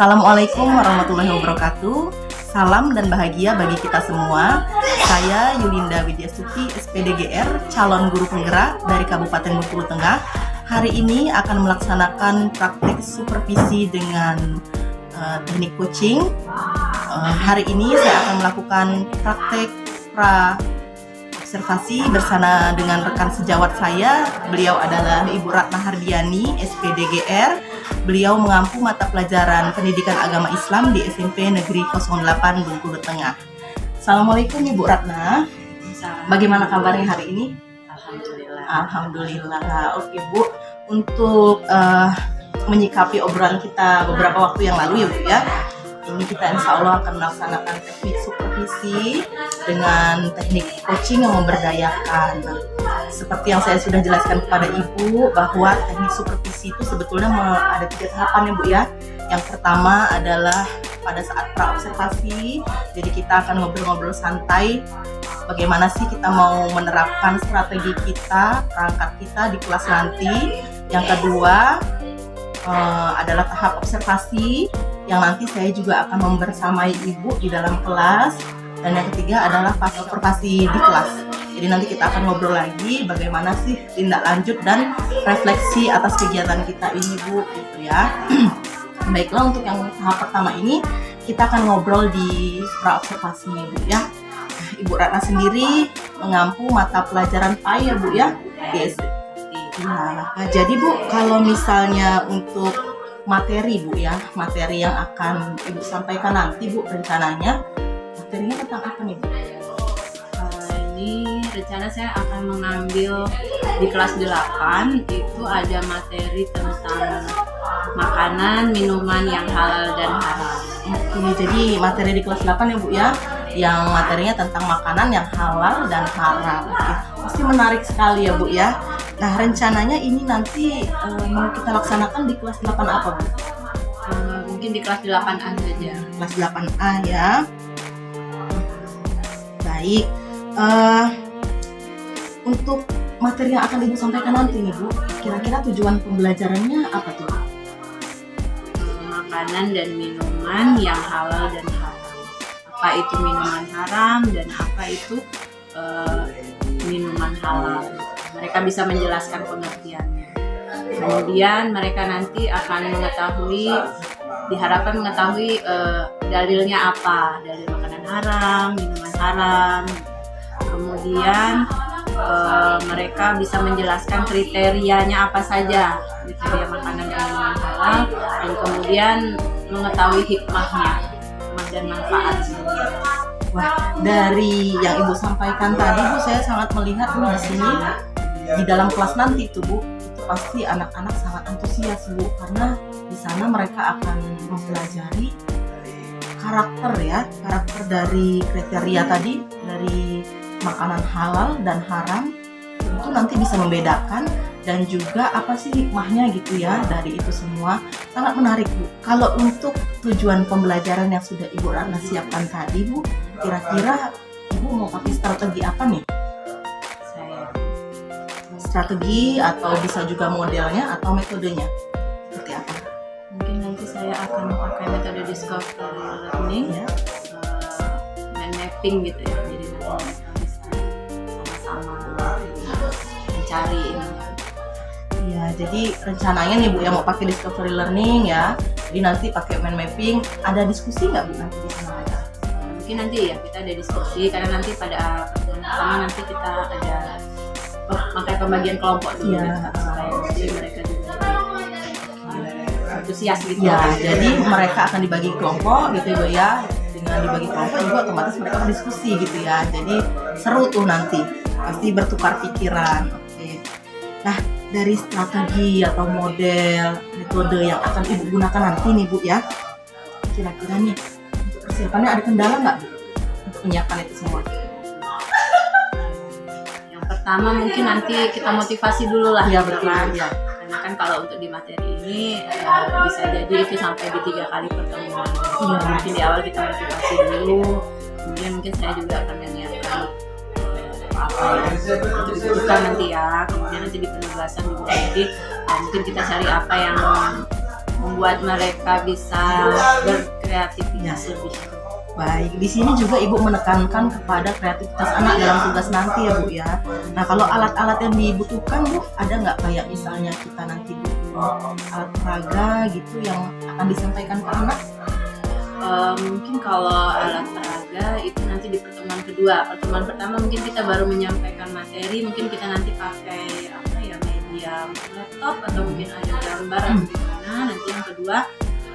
Assalamualaikum warahmatullahi wabarakatuh. Salam dan bahagia bagi kita semua. Saya Yulinda Widiastuti, SPDGR, calon guru penggerak dari Kabupaten Bengkulu Tengah. Hari ini akan melaksanakan praktik supervisi dengan teknik coaching. Hari ini saya akan melakukan praktek observasi bersama dengan rekan sejawat saya. Beliau adalah Ibu Ratna Hardiani, SPDGR. Beliau mengampu mata pelajaran pendidikan agama Islam di SMP Negeri 08 Bengkulu Tengah. Assalamualaikum Ibu Ratna. Bagaimana kabarnya hari ini? Alhamdulillah. Alhamdulillah. Oke Bu, untuk menyikapi obrolan kita beberapa waktu yang lalu ya Bu ya, ini kita insya Allah akan melaksanakan teknik supervisi dengan teknik coaching yang memberdayakan. Seperti yang saya sudah jelaskan kepada Ibu, bahwa teknik supervisi itu sebetulnya ada 3 tahapan ya Bu ya. Yang pertama adalah pada saat pra-observasi, jadi kita akan ngobrol-ngobrol santai bagaimana sih kita mau menerapkan strategi kita, perangkat kita di kelas nanti. Yang kedua adalah tahap observasi yang nanti saya juga akan membersamai Ibu di dalam kelas. Dan yang ketiga adalah pas observasi di kelas. Jadi nanti kita akan ngobrol lagi bagaimana sih tindak lanjut dan refleksi atas kegiatan kita ini Bu, gitu ya. Baiklah, untuk yang tahap pertama ini kita akan ngobrol di pra-observasi Bu ya. Ibu Ratna sendiri mengampu mata pelajaran PAI ya Bu ya, di SD. Nah, jadi Bu, kalau misalnya untuk materi Bu ya, materi yang akan Ibu sampaikan nanti Bu, rencananya materinya tentang apa nih Bu? Ini rencana saya akan mengambil di kelas 8, itu ada materi tentang makanan, minuman yang halal dan haram. Oke, jadi materi di kelas 8 ya Bu ya, yang materinya tentang makanan yang halal dan haram. Oke, pasti menarik sekali ya Bu ya. Nah, rencananya ini nanti mau kita laksanakan di kelas 8 apa Bu? Mungkin di kelas 8A saja. Kelas 8A ya. Baik. Untuk materi yang akan Ibu sampaikan nanti nih Bu, kira-kira tujuan pembelajarannya apa tuh? Makanan dan minuman yang halal dan haram. Apa itu minuman haram dan apa itu minuman halal. Mereka bisa menjelaskan pengertiannya. Kemudian mereka nanti akan diharapkan mengetahui dalilnya apa, dalil makanan haram, minuman haram. Kemudian mereka bisa menjelaskan kriterianya apa saja, kriteria makanan dan minuman halal, dan kemudian mengetahui hikmah dan manfaatnya. Wah, dari yang Ibu sampaikan tadi Bu, saya sangat melihat di sini di dalam kelas nanti itu Bu, itu pasti anak-anak sangat antusias Bu, karena di sana mereka akan mempelajari karakter dari kriteria tadi, dari makanan halal dan haram. Itu nanti bisa membedakan dan juga apa sih hikmahnya gitu ya dari itu semua. Sangat menarik Bu. Kalau untuk tujuan pembelajaran yang sudah Ibu Ratna siapkan tadi Bu, kira-kira Ibu mau pakai strategi apa nih? Strategi atau bisa juga modelnya atau metodenya seperti apa? Mungkin nanti saya akan pakai metode discovery learning ya, mind mapping gitu ya. Jadi nanti kita sama-sama mencari ini. Ya, jadi rencananya nih Bu yang mau pakai discovery learning ya. Jadi nanti pakai mind mapping. Ada diskusi nggak Bu nanti di sana? Mungkin nanti ya kita ada diskusi, karena nanti pada pertemuan pertama nanti kita ada pakai pembagian kelompok dulu ya, supaya nanti mereka juga antusias gitu. Ya, jadi mereka akan dibagi kelompok gitu Bu ya. Dengan dibagi kelompok juga otomatis mereka berdiskusi gitu ya. Jadi seru tuh nanti, pasti bertukar pikiran. Oke. Nah, dari strategi atau model, metode yang akan Ibu gunakan nanti nih Bu ya, kira-kira nih untuk persiapannya ada kendala nggak Bu untuk menyiapkan itu semua? Pertama mungkin nanti kita motivasi dulu lah ya, betul kan? Ya. Karena kan kalau untuk di materi ini bisa jadi itu sampai di 3 kali pertemuan. Mungkin di awal kita motivasi dulu, kemudian mungkin saya juga akan menyiapkan apa yang untuk dibutuhkan nanti ya. Kemudian nanti di penugasan juga nanti mungkin kita cari apa yang membuat mereka bisa berkreativitas lebih. Baik, di sini juga Ibu menekankan kepada kreativitas anak dalam tugas nanti ya Bu ya. Nah kalau alat-alat yang dibutuhkan Bu, ada nggak kayak misalnya kita nanti butuh alat peraga gitu yang akan disampaikan ke anak? Mungkin kalau alat peraga itu nanti di pertemuan kedua. Pertemuan pertama mungkin kita baru menyampaikan materi, mungkin kita nanti pakai apa ya, media laptop atau mungkin ada gambar atau gimana. Nanti yang kedua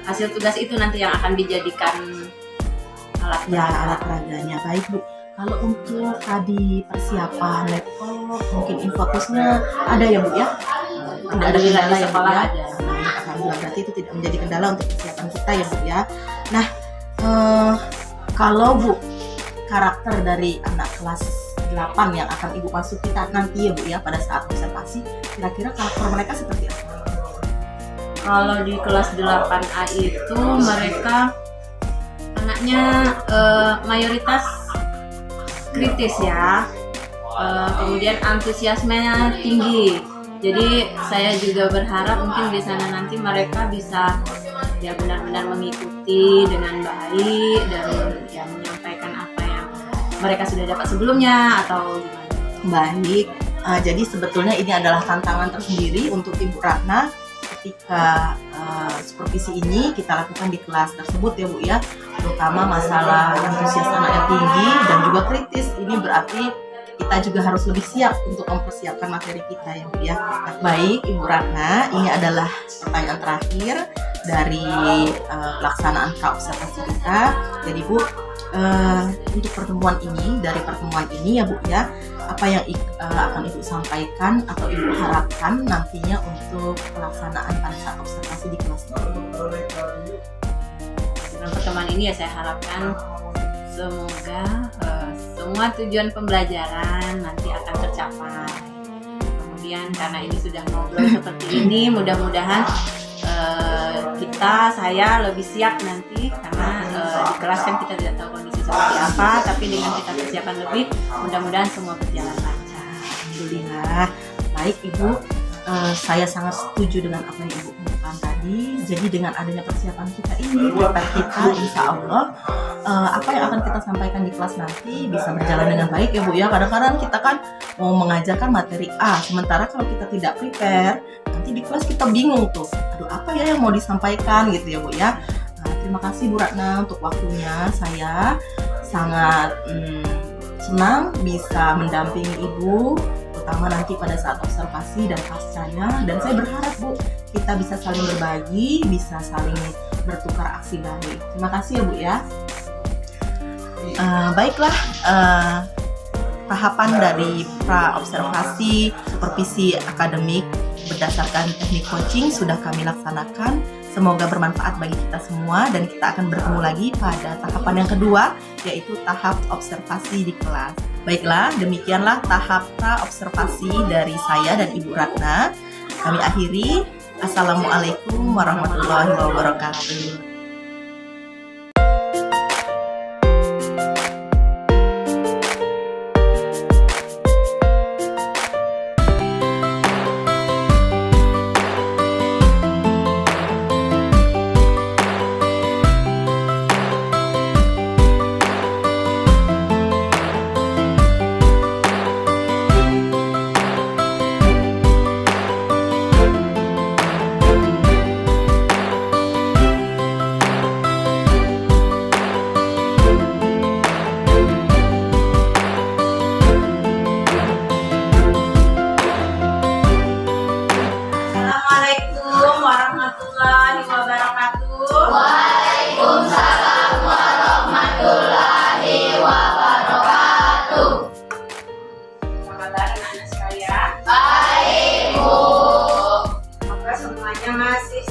hasil tugas itu nanti yang akan dijadikan alat peraganya. Baik Bu, kalau untuk tadi persiapan laptop, mungkin infocusnya ada ya Bu ya? Tidak ada kendala di ya Bu sekolah ya? ada. Alhamdulillah, berarti itu tidak menjadi kendala untuk persiapan kita ya Bu ya. Nah, kalau Bu, karakter dari anak kelas 8 yang akan Ibu masuki nanti ya Bu ya pada saat observasi, kira-kira karakter mereka seperti apa? Kalau di kelas 8A itu mereka anaknya mayoritas kritis ya, kemudian antusiasmenya tinggi. Jadi saya juga berharap mungkin di sana nanti mereka bisa ya benar-benar mengikuti dengan baik dan ya menyampaikan apa yang mereka sudah dapat sebelumnya atau gimana. Baik, jadi sebetulnya ini adalah tantangan tersendiri untuk Ibu Ratna ketika supervisi ini kita lakukan di kelas tersebut ya Bu ya, terutama masalah antusias anak yang tinggi dan juga kritis. Ini berarti kita juga harus lebih siap untuk mempersiapkan materi kita ya Bu ya. Baik Ibu Ratna, ini adalah pertanyaan terakhir dari pelaksanaan observasi kita. Jadi Bu, untuk pertemuan ini, dari pertemuan ini ya Bu ya, apa yang akan Ibu sampaikan atau Ibu harapkan nantinya untuk pelaksanaan pada saat observasi di kelas ini? Dengan pertemuan ini ya saya harapkan semoga semua tujuan pembelajaran nanti akan tercapai. Kemudian karena ini sudah ngobrol seperti ini, mudah-mudahan saya lebih siap nanti karena di kelas kan kita tidak tahu kondisi seperti apa, tapi dengan kita persiapan lebih, mudah-mudahan semua berjalan lancar. Alhamdulillah. Baik Ibu, saya sangat setuju dengan apa yang Ibu katakan tadi. Jadi dengan adanya persiapan kita ini, kita insya Allah apa yang akan kita sampaikan di kelas nanti bisa berjalan dengan baik ya Bu ya. Kadang-kadang kita kan mau mengajarkan materi A, sementara kalau kita tidak prepare, nanti di kelas kita bingung tuh, aduh apa ya yang mau disampaikan gitu ya Bu ya. Terima kasih Bu Ratna untuk waktunya. Saya sangat senang bisa mendampingi Ibu, terutama nanti pada saat observasi dan pascanya. Dan saya berharap Bu, kita bisa saling berbagi, bisa saling bertukar aksi baik. Terima kasih ya Bu ya. Baiklah, tahapan dari pra-observasi supervisi akademik berdasarkan teknik coaching sudah kami laksanakan. Semoga bermanfaat bagi kita semua dan kita akan bertemu lagi pada tahapan yang kedua, yaitu tahap observasi di kelas. Baiklah, demikianlah tahap pra-observasi dari saya dan Ibu Ratna. Kami akhiri. Assalamualaikum warahmatullahi wabarakatuh.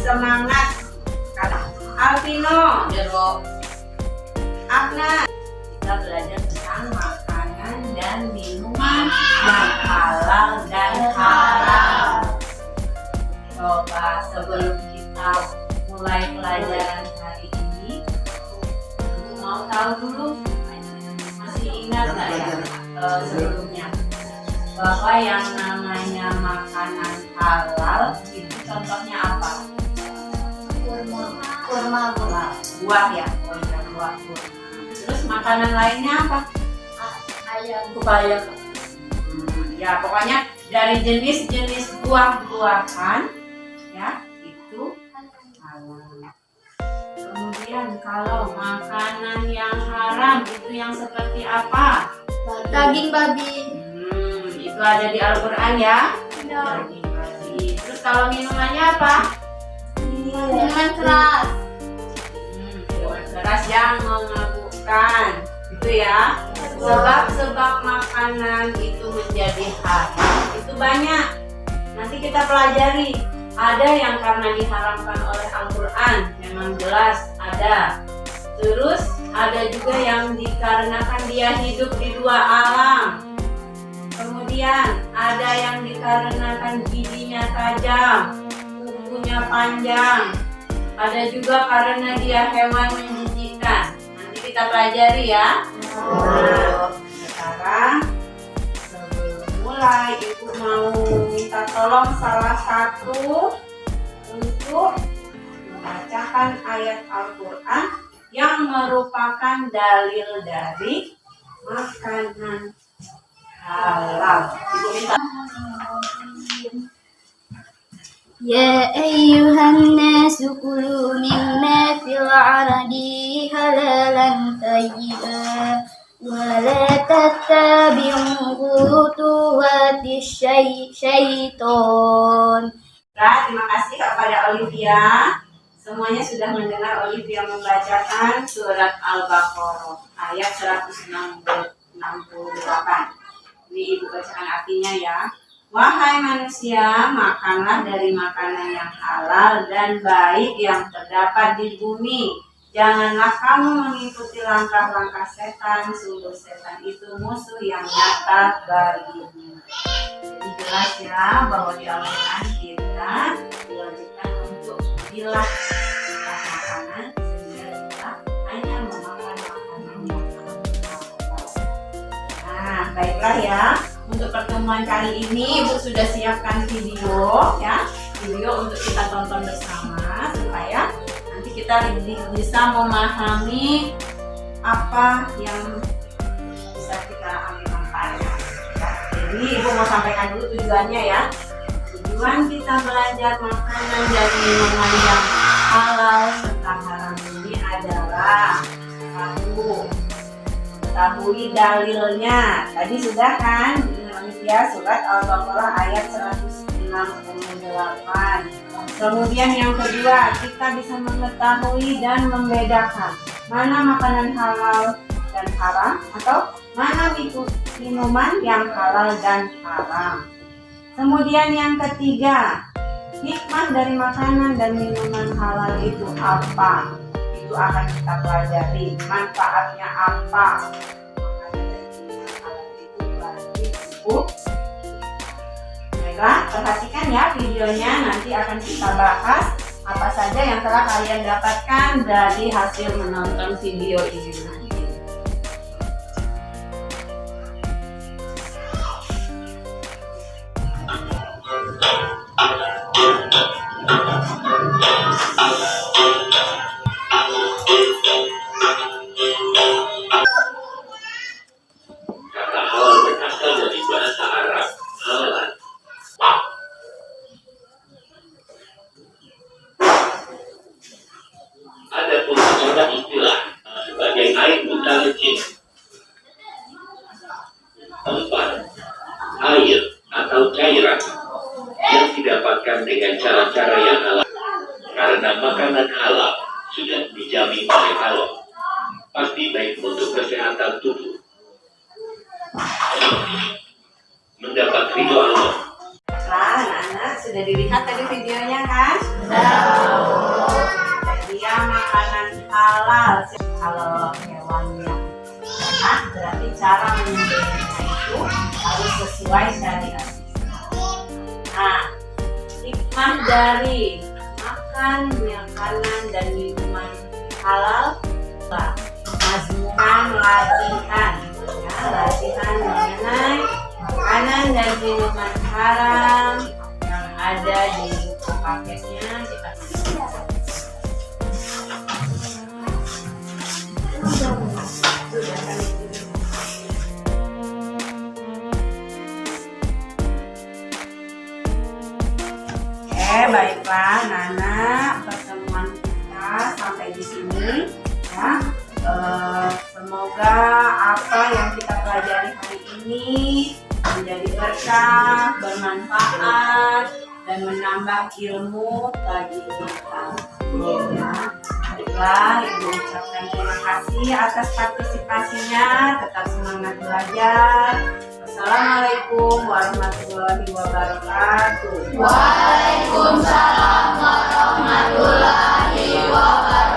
Semangat Alvino, Agna, kita belajar tentang makanan dan minuman yang halal dan haram. Coba sebelum kita mulai pelajaran hari ini, mau tahu dulu, masih ingat nggak ya sebelumnya bahwa yang namanya makanan halal itu contohnya apa? kurma Buah ya, oh iya buah. Terus makanan lainnya apa? ayam Pepaya. Ya pokoknya dari jenis-jenis buah-buahan ya itu halal. Kemudian kalau makanan yang haram itu yang seperti apa? daging babi Itu ada di Al-Quran ya. Daging babi. Terus kalau minumannya apa? minuman keras Minuman keras yang memabukkan. Itu ya. Sebab-sebab makanan itu menjadi haram itu banyak. Nanti kita pelajari. Ada yang karena diharamkan oleh Al-Quran, memang jelas ada. Terus ada juga yang dikarenakan dia hidup di dua alam. Kemudian ada yang dikarenakan giginya tajam, kukunya panjang. Ada juga karena dia hewan menjijikkan. Nanti kita pelajari ya. Nah, sekarang sebelum mulai ibu mau minta tolong salah satu untuk membacakan ayat Al-Quran yang merupakan dalil dari makanan halal. Ibu minta. يا أيها الناس كلوا مما في الأرض حلالا طيبا ولا تتبعوا خطوات الشيطان. Terima kasih kepada Olivia. Semuanya sudah mendengar Olivia membacakan surat Al-Baqarah ayat 168. Ini ibu bacakan artinya ya. Wahai manusia, makanlah dari makanan yang halal dan baik yang terdapat di bumi. Janganlah kamu mengikuti langkah-langkah setan, sungguh setan itu musuh yang nyata bagimu. Jadi jelas ya bahwa di Al-Quran kita diwajibkan untuk pilah makanan sehingga kita hanya memakan makanan yang halal. Nah, baiklah ya. Untuk pertemuan kali ini Ibu sudah siapkan video ya, video untuk kita tonton bersama supaya nanti kita bisa memahami apa yang bisa kita ambil manfaatnya. Ya. Jadi Ibu mau sampaikan dulu tujuannya ya. Tujuan kita belajar makanan dan minuman yang halal serta haram ini adalah satu, mengetahui dalilnya. Tadi sudah kan ya, surat Al-Baqarah ayat 168. Kemudian yang kedua, kita bisa mengetahui dan membedakan mana makanan halal dan haram atau mana minuman yang halal dan haram. Kemudian yang ketiga, hikmah dari makanan dan minuman halal itu apa? Itu akan kita pelajari. Manfaatnya apa? Baiklah, perhatikan ya videonya, nanti akan kita bahas apa saja yang telah kalian dapatkan dari hasil menonton video ini nanti. Kata halal berasal dari bahasa Arab halal. Adapun sebuah istilah sebagai air mutalijin. 4. Air atau cairan yang didapatkan dengan cara-cara yang halal. Karena makanan halal sudah dijamin oleh Allah, pasti baik untuk kesehatan tubuh. Mendapat ridho Allah. Nah, anak-anak sudah dilihat tadi videonya kan? Dia makanan halal. Kalau hewan yang sehat, berarti cara menyembelihnya itu harus sesuai syariat. Nah, hikmah dari makan makanan dan minuman halal, mazmunan latihan, ya, latihan mengenai makanan dan minuman haram yang ada di buku paketnya. apa yang kita pelajari hari ini menjadi berkah, bermanfaat, dan menambah ilmu bagi kita. Ya. Baiklah, Ibu ucapkan terima kasih atas partisipasinya. Tetap semangat belajar. Assalamualaikum warahmatullahi wabarakatuh. Waalaikumsalam warahmatullahi wabarakatuh.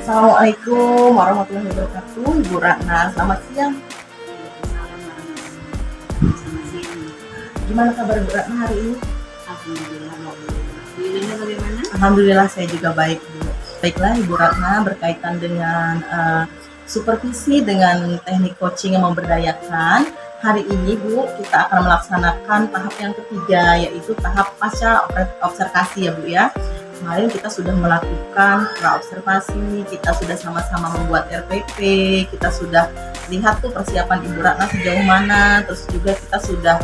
Assalamualaikum warahmatullahi wabarakatuh. Ibu Ratna, selamat siang. Gimana kabar Ibu Ratna hari ini? Alhamdulillah, Ibunya bagaimana? Alhamdulillah saya juga baik, Bu. Baiklah Ibu Ratna, berkaitan dengan supervisi dengan teknik coaching yang memberdayakan. Hari ini Bu, kita akan melaksanakan tahap yang ketiga, yaitu tahap pasca observasi ya Bu ya. Kemarin kita sudah melakukan pra-observasi, kita sudah sama-sama membuat RPP, kita sudah lihat tuh persiapan Ibu Ratna sejauh mana, terus juga kita sudah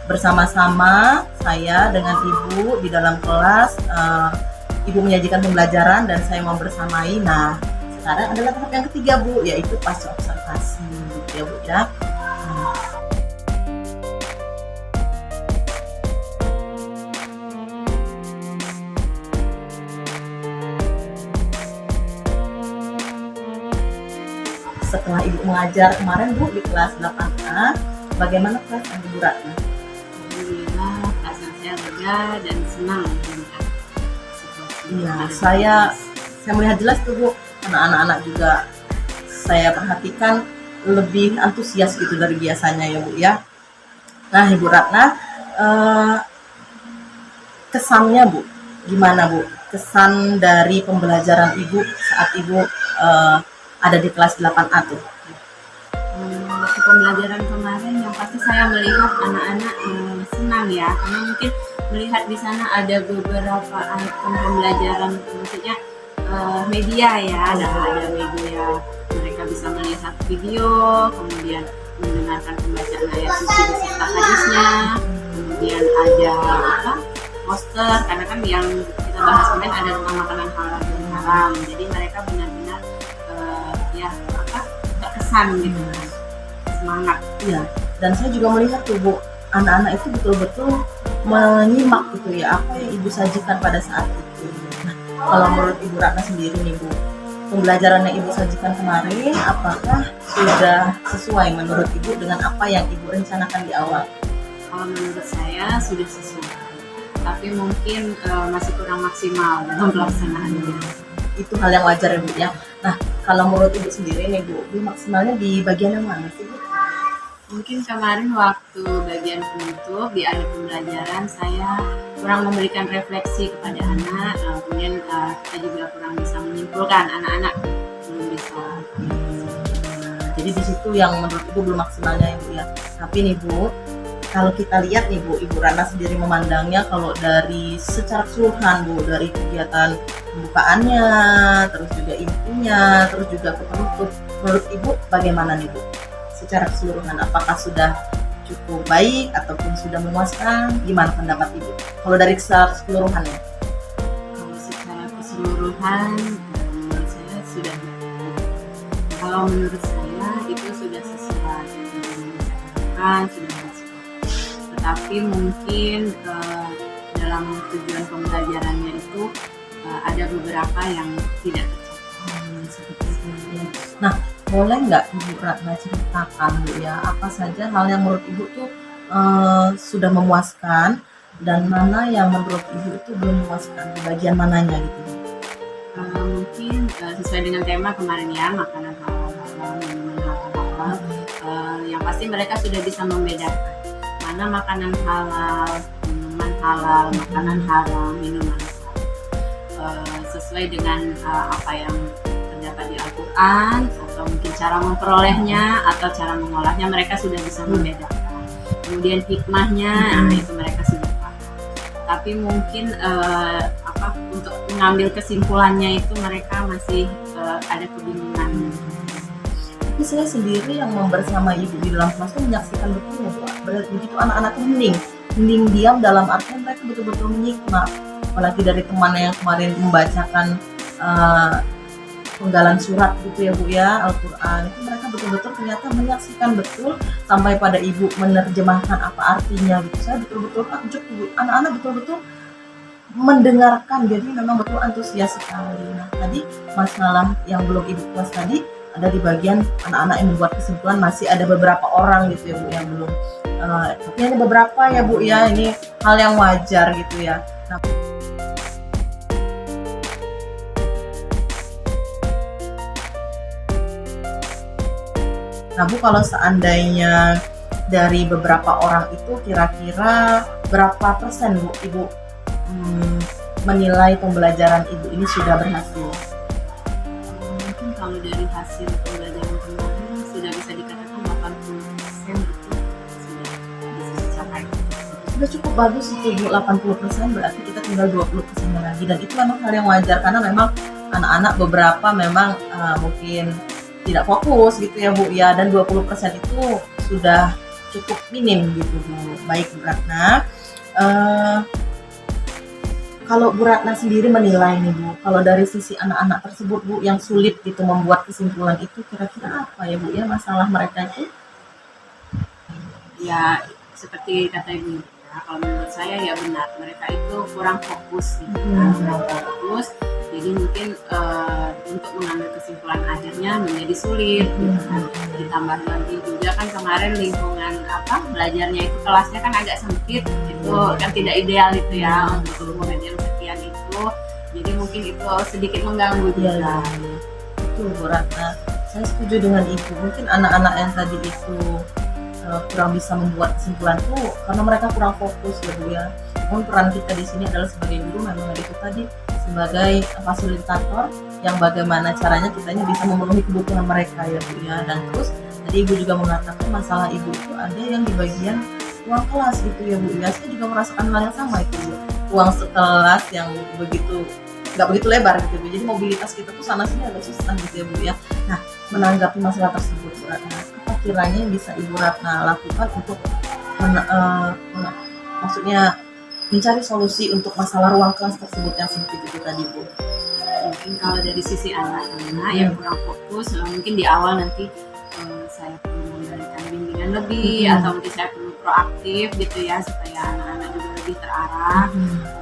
bersama-sama, saya dengan Ibu di dalam kelas, Ibu menyajikan pembelajaran dan saya membersamai. Nah, sekarang adalah tahap yang ketiga Bu, yaitu pasca observasi gitu ya Bu ya. Setelah Ibu mengajar kemarin Bu di kelas 8A, bagaimana perasaan Ibu Ratna? Alhamdulillah, perasaan saya lega dan senang melihat situasi. Iya, saya melihat jelas tuh Bu, anak-anak juga saya perhatikan lebih antusias gitu dari biasanya ya Bu ya. Nah Ibu Ratna, kesannya Bu, gimana Bu? Kesan dari pembelajaran Ibu saat Ibu ada di kelas 8A tuh? Waktu pembelajaran kemarin yang pasti saya melihat anak-anak senang ya, karena mungkin melihat di sana ada beberapa item pembelajaran, maksudnya media ya, ada media, mereka bisa melihat video, kemudian mendengarkan pembacaan ayat suci beserta hadisnya, kemudian ada poster, karena kan yang kita bahas kemarin ada tentang makanan halal dan haram, jadi mereka benar-benar terkesan gitu, semangat. Iya, dan saya juga melihat tuh Bu, anak-anak itu betul-betul menyimak gitu ya apa yang Ibu sajikan pada saat itu. Nah, kalau menurut Ibu Ratna sendiri nih Bu, pembelajaran yang Ibu sajikan kemarin apakah sudah sesuai menurut Ibu dengan apa yang Ibu rencanakan di awal? Kalau menurut saya sudah sesuai, tapi mungkin masih kurang maksimal dalam pelaksanaannya. Itu hal yang wajar ya Bu ya. Nah, kalau menurut Ibu sendiri nih Bu, maksimalnya di bagian yang mana sih Bu? Mungkin kemarin waktu bagian penutup di akhir pembelajaran saya kurang memberikan refleksi kepada anak, kemudian kita juga kurang bisa menyimpulkan, anak-anak belum bisa. Jadi di situ yang menurut Ibu belum maksimalnya Ibu ya. Tapi nih Bu, kalau kita lihat nih Bu, Ibu Ratna sendiri memandangnya kalau dari secara keseluruhan Bu, dari kegiatan pembukaannya, terus juga intinya, terus juga ke penutup, menurut Ibu bagaimana nih Bu? Secara keseluruhan apakah sudah cukup baik ataupun sudah memuaskan? Gimana pendapat Ibu? Kalau dari secara keseluruhannya? Kalau secara keseluruhan menurut saya sudah baik. Kalau menurut saya itu sudah sesuai dengan sudah masuk. Tetapi mungkin dalam tujuan pembelajarannya itu ada beberapa yang tidak tercapai. Nah, boleh nggak Ibu Ratna ceritakan Bu ya, apa saja hal yang menurut Ibu tuh sudah memuaskan dan mana yang menurut Ibu itu belum memuaskan, di bagian mananya gitu? Mungkin sesuai dengan tema kemarin ya, makanan halal, minuman halal. Yang pasti mereka sudah bisa membedakan mana makanan halal, minuman halal, makanan haram, minuman halal, sesuai dengan apa yang terdapat di Al-Quran, atau mungkin cara memperolehnya atau cara mengolahnya, mereka sudah bisa membedakan. kemudian hikmahnya, itu mereka sudah paham. Tapi mungkin untuk mengambil kesimpulannya itu mereka masih ada kebingungan. Tapi saya sendiri yang bersama ibu di dalam kelas itu menyaksikan betul ya Bu, begitu anak-anak itu hening diam, dalam artian mereka betul-betul menyimak. Apalagi dari temannya yang kemarin membacakan penggalan surat gitu ya Bu ya, Al-Quran, itu mereka betul-betul ternyata menyaksikan betul sampai pada ibu menerjemahkan apa artinya gitu. Saya betul-betul takjub Bu, anak-anak betul-betul mendengarkan, jadi memang betul antusias sekali. Nah tadi masalah yang belum ibu puas tadi ada di bagian anak-anak yang membuat kesimpulan, masih ada beberapa orang gitu ya Bu yang belum, tapi hanya beberapa ya Bu ya, ini hal yang wajar gitu ya. Nah Bu, kalau seandainya dari beberapa orang itu kira-kira berapa persen Bu Ibu menilai pembelajaran Ibu ini sudah berhasil? Mungkin kalau dari hasil pembelajaran kemarin sudah bisa dikatakan 80% itu sudah bisa dicapai. Sudah cukup bagus itu Bu, 80%, berarti kita tinggal 20% lagi, dan itu memang hal yang wajar karena memang anak-anak beberapa memang mungkin tidak fokus gitu ya Bu ya, dan 20% itu sudah cukup minim gitu Bu. Baik Bu Ratna, kalau Bu Ratna sendiri menilai nih Bu, kalau dari sisi anak-anak tersebut Bu yang sulit gitu membuat kesimpulan itu, kira-kira apa ya Bu ya masalah mereka itu? Ya seperti kata Ibu, ya, kalau menurut saya ya benar, mereka itu kurang fokus gitu, kurang fokus. Jadi mungkin untuk mengambil kesimpulan akhirnya menjadi sulit gitu kan. Ditambah lagi juga kan kemarin lingkungan belajarnya itu kelasnya kan agak sempit, itu kan tidak ideal itu ya untuk murid yang sekian itu. Jadi mungkin itu sedikit mengganggu juga. Betul Bu Ratna, saya setuju dengan Ibu. Mungkin anak-anak yang tadi itu kurang bisa membuat kesimpulan tuh karena mereka kurang fokus ya Bu ya. Namun peran kita di sini adalah sebagai guru, memang itu tadi sebagai fasilitator yang bagaimana caranya kitanya bisa memenuhi kebutuhan mereka ya Bu ya. Dan terus tadi Ibu juga mengatakan masalah Ibu itu ada yang di bagian ruang kelas gitu ya Bu ya. Saya juga merasakan hal yang sama itu Bu. Ruang sekelas yang nggak begitu lebar gitu Bu. Jadi mobilitas kita tuh sana sini agak susah gitu ya Bu ya. Nah, menanggapi masalah tersebut Bu Ratna, apa kiranya yang bisa Ibu Ratna lakukan untuk maksudnya mencari solusi untuk masalah ruang kelas tersebut yang sempit itu tadi Bu? Mungkin kalau dari sisi anak-anak yang kurang fokus, mungkin di awal nanti saya perlu memberikan bimbingan lebih, atau mungkin saya perlu proaktif gitu ya supaya anak-anak juga lebih terarah.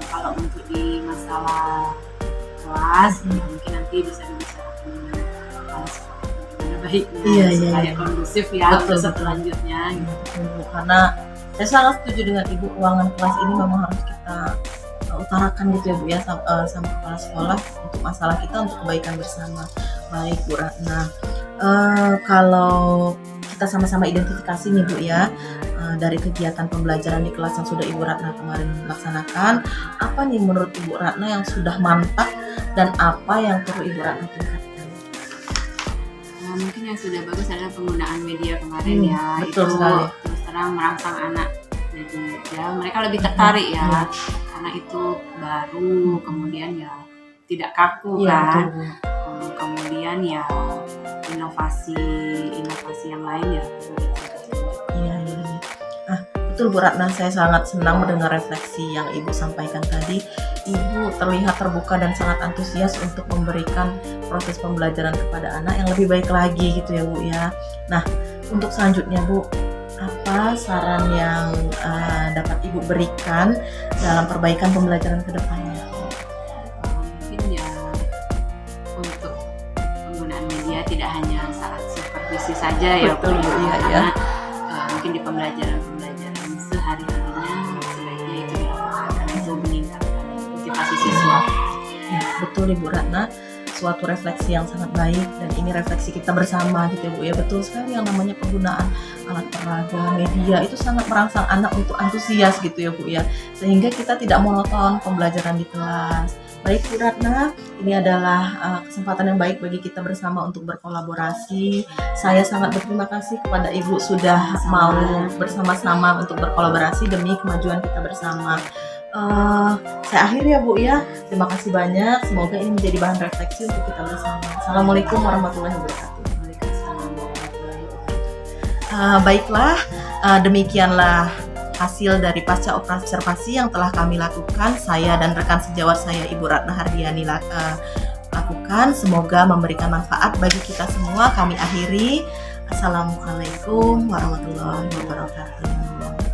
Kalau untuk di masalah kelas, ya mungkin nanti bisa dibicarakan dengan kepala sekolah bagaimana baiknya supaya kondusif ya untuk selanjutnya. Gitu. Karena saya sangat setuju dengan Ibu, ruangan kelas ini memang harus kita utarakan gitu ya Bu ya sama kepala sekolah untuk masalah kita, untuk kebaikan bersama. Baik Bu Ratna, kalau kita sama-sama identifikasi nih Bu ya, dari kegiatan pembelajaran di kelas yang sudah Ibu Ratna kemarin laksanakan, apa nih menurut Ibu Ratna yang sudah mantap dan apa yang perlu Ibu Ratna tingkatkan? Mungkin yang sudah bagus adalah penggunaan media kemarin ya. Betul itu sekali. terus terang merangsang anak, jadi ya mereka lebih tertarik ya, karena itu baru, kemudian ya tidak kaku kan. Kemudian ya inovasi yang lain ya. Iya. Betul Bu Ratna, saya sangat senang mendengar refleksi yang Ibu sampaikan tadi. Ibu terlihat terbuka dan sangat antusias untuk memberikan proses pembelajaran kepada anak yang lebih baik lagi gitu ya Bu ya. Nah, untuk selanjutnya Bu, apa saran yang dapat Ibu berikan dalam perbaikan pembelajaran ke depannya? Mungkin ya untuk penggunaan media tidak hanya saat supervisi saja ya. Betul Bu, iya ya. Mungkin di pembelajaran sehari-harinya sebaiknya itu dilakukan karena itu meningkatkan motivasi siswa. Ya, betul Ibu Ratna, suatu refleksi yang sangat baik, dan ini refleksi kita bersama gitu ya Bu ya. Betul sekali, yang namanya penggunaan alat peraga media itu sangat merangsang anak untuk antusias gitu ya Bu ya, sehingga kita tidak monoton pembelajaran di kelas. Baik Bu Ratna, ini adalah kesempatan yang baik bagi kita bersama untuk berkolaborasi. Saya sangat berterima kasih kepada Ibu sudah mau bersama-sama untuk berkolaborasi demi kemajuan kita bersama. Saya akhiri ya Bu ya. Terima kasih banyak. Semoga ini menjadi bahan refleksi untuk kita bersama. Assalamualaikum warahmatullahi wabarakatuh. Baiklah, demikianlah hasil dari pasca observasi yang telah kami lakukan, saya dan rekan sejawat saya Ibu Ratna Hardiani lakukan. Semoga memberikan manfaat bagi kita semua. Kami akhiri. Assalamualaikum warahmatullahi wabarakatuh.